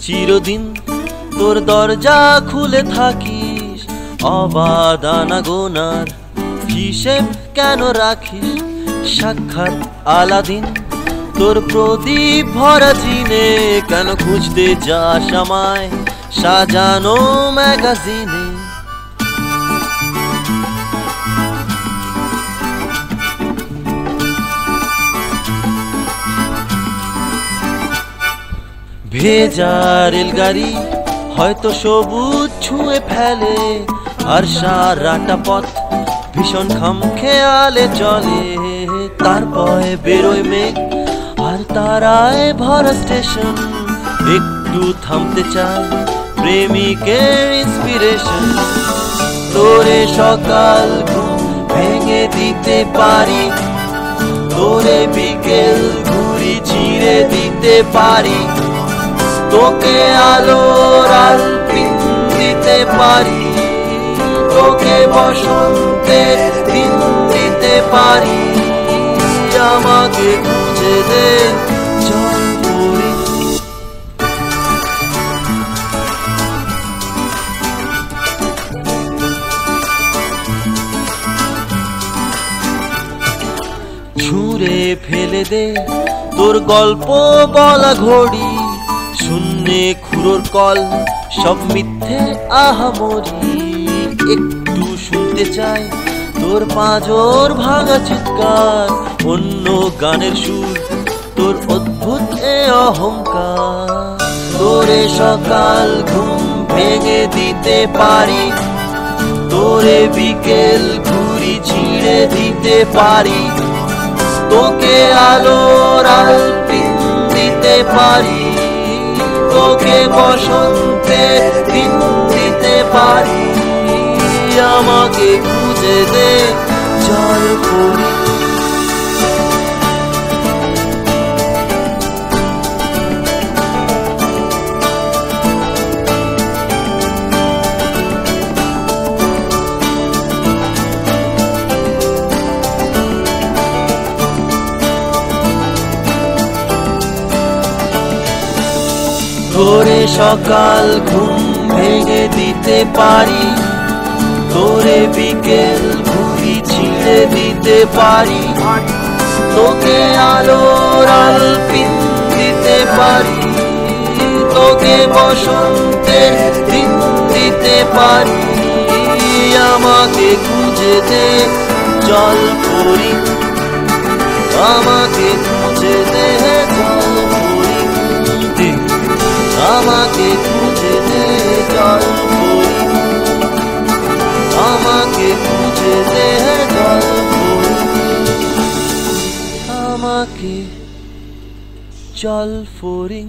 চিরদিন তোর দরজা খুলে থাকিস, অবাধ আনাগোনার হিসেব কেন রাখিস? সাক্ষাৎ আলাদিন তোর প্রদীপ ভরা চিনে কেন খুঁজতে যাস আমায় সাজানো ম্যাগাজিনে? ভেজা রেলগাড়ি হয়তো সবুজ ছুঁয়ে ফেলে, আর সারাটা পথ ভীষণ খামখেয়ালে চলে। তারপরে বেরোয় মেঘ আর তারায় ভরা স্টেশন, একটু থামতে চায় প্রেমিকের ইন্সপিরেশন। তোরে সকাল ঘুম ভেঙে দিতে পারি, তোরে বিকেল ঘুড়ি ছিঁড়ে দিতে পারি, তোকে আলোর আলপিন দিতে পারি, তোকে বসন্তের দিন দিতে পারি। আমাকে খুঁজে দে জল পড়ি, ছুঁড়ে ফেলে দে তোর গল্প বলা ঘড়ি, শূন্যে খুঁড়োর কল সব মিথ্যে আহামরি। একটু শুনতে চাই তোর পাঁজর ভাঙা চিৎকার, অন্য গানের সুর তোর অদ্ভুত এ অহংকার। তোরে সকাল ঘুম ভেঙে দিতে পারি, তোরে বিকেল ঘুড়ি ছিঁড়ে দিতে পারি, তোকে আলোর আলপিন দিতে পারি, তোকে বসন্তের দিন দিতে পারি। আমাকে খুঁজে দে জল পড়ি, তোরে সকাল ঘুম ভেঙে দিতে পারি, তোরে বিকেল ঘুড়ি ছিঁড়ে দিতে পারি, তোকে আলোর আলপিন দিতে পারি, তোকে বসন্তের দিন দিতে পারি। আমাকে খুঁজে দে জল পড়ি, আমাকে খুঁজে দে জল পড়ি, আমাকে খুঁজে দে জল পড়ি, আমাকে খুঁজে দে জল পড়ি, আমাকে জল পড়ি।